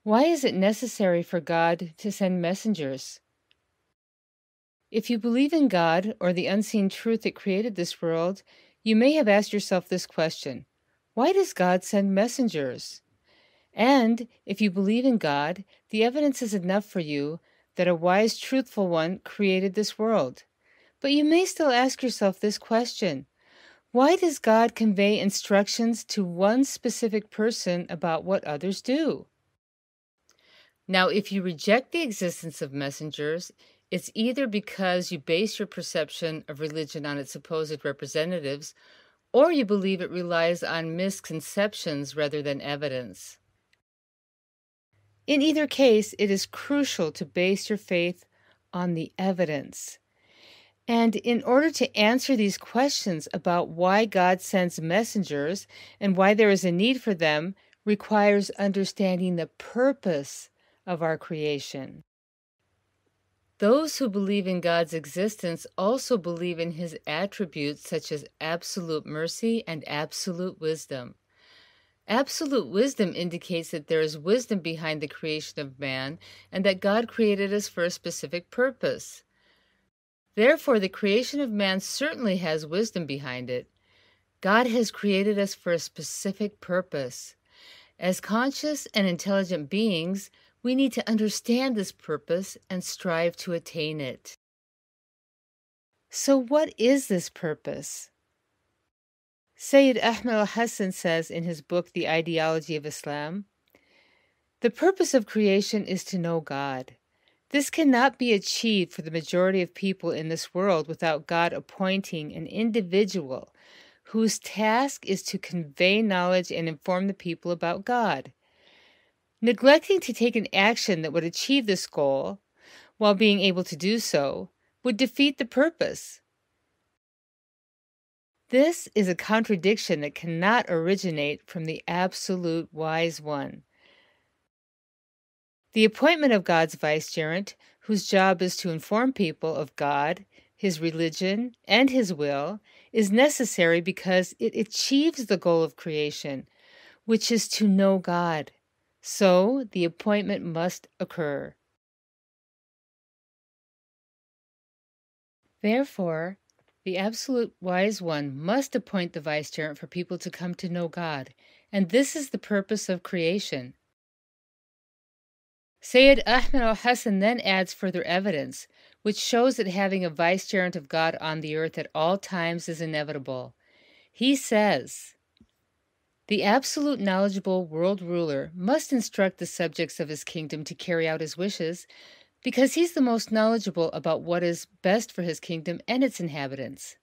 Why is it necessary for God to send messengers? If you believe in God or the unseen truth that created this world, you may have asked yourself this question: why does God send messengers? And if you believe in God, the evidence is enough for you that a wise, truthful one created this world. But you may still ask yourself this question: why does God convey instructions to one specific person about what others do? Now, if you reject the existence of messengers, it's either because you base your perception of religion on its supposed representatives, or you believe it relies on misconceptions rather than evidence. In either case, it is crucial to base your faith on the evidence. And in order to answer these questions about why God sends messengers and why there is a need for them, requires understanding the purpose of our creation. Those who believe in God's existence also believe in his attributes such as absolute mercy and absolute wisdom. Absolute wisdom indicates that there is wisdom behind the creation of man and that God created us for a specific purpose. Therefore, the creation of man certainly has wisdom behind it. God has created us for a specific purpose. As conscious and intelligent beings, we need to understand this purpose and strive to attain it. So, what is this purpose? Sayyid Ahmed Alhasan says in his book, The Ideology of Islam, the purpose of creation is to know God. This cannot be achieved for the majority of people in this world without God appointing an individual whose task is to convey knowledge and inform the people about God. Neglecting to take an action that would achieve this goal, while being able to do so, would defeat the purpose. This is a contradiction that cannot originate from the absolute wise one. The appointment of God's vicegerent, whose job is to inform people of God, his religion, and his will, is necessary because it achieves the goal of creation, which is to know God. So the appointment must occur. Therefore, the absolute wise one must appoint the vicegerent for people to come to know God, and this is the purpose of creation. Sayyid Ahmed Alhasan then adds further evidence, which shows that having a vicegerent of God on the earth at all times is inevitable. He says, the absolute knowledgeable world ruler must instruct the subjects of his kingdom to carry out his wishes, because he's the most knowledgeable about what is best for his kingdom and its inhabitants.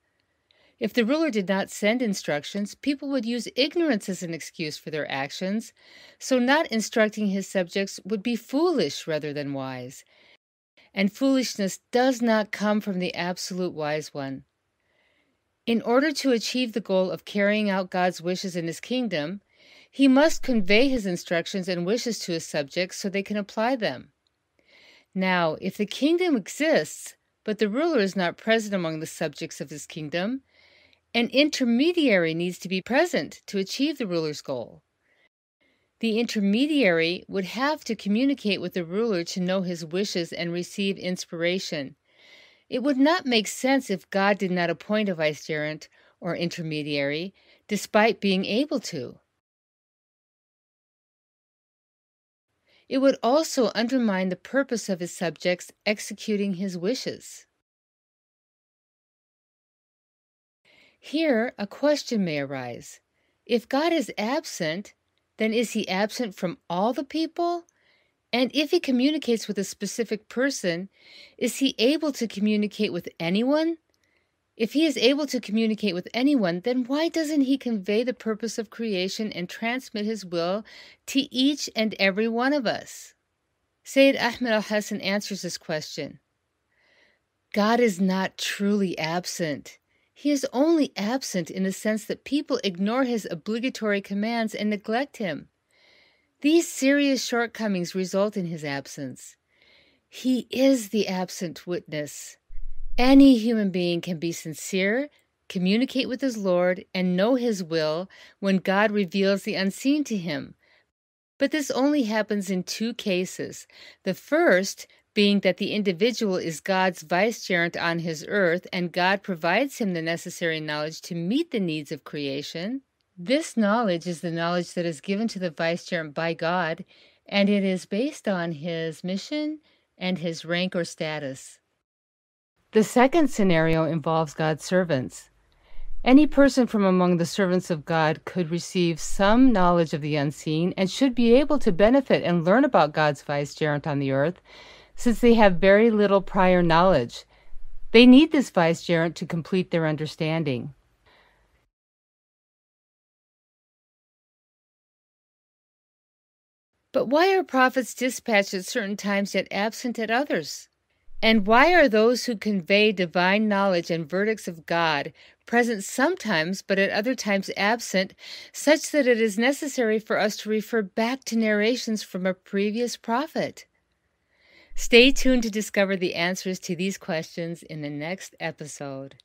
If the ruler did not send instructions, people would use ignorance as an excuse for their actions, so not instructing his subjects would be foolish rather than wise. And foolishness does not come from the absolute wise one. In order to achieve the goal of carrying out God's wishes in his kingdom, he must convey his instructions and wishes to his subjects so they can apply them. Now, if the kingdom exists, but the ruler is not present among the subjects of his kingdom, an intermediary needs to be present to achieve the ruler's goal. The intermediary would have to communicate with the ruler to know his wishes and receive inspiration. It would not make sense if God did not appoint a vicegerent or intermediary, despite being able to. It would also undermine the purpose of his subjects executing his wishes. Here, a question may arise. If God is absent, then is he absent from all the people? And if he communicates with a specific person, is he able to communicate with anyone? If he is able to communicate with anyone, then why doesn't he convey the purpose of creation and transmit his will to each and every one of us? Sayyid Ahmed Alhasan answers this question. God is not truly absent. He is only absent in the sense that people ignore his obligatory commands and neglect him. These serious shortcomings result in his absence. He is the absent witness. Any human being can be sincere, communicate with his Lord, and know his will when God reveals the unseen to him. But this only happens in two cases. The first being that the individual is God's vicegerent on his earth and God provides him the necessary knowledge to meet the needs of creation. This knowledge is the knowledge that is given to the vicegerent by God, and it is based on his mission and his rank or status. The second scenario involves God's servants. Any person from among the servants of God could receive some knowledge of the unseen and should be able to benefit and learn about God's vicegerent on the earth, since they have very little prior knowledge. They need this vicegerent to complete their understanding. But why are prophets dispatched at certain times yet absent at others? And why are those who convey divine knowledge and verdicts of God present sometimes, but at other times absent, such that it is necessary for us to refer back to narrations from a previous prophet? Stay tuned to discover the answers to these questions in the next episode.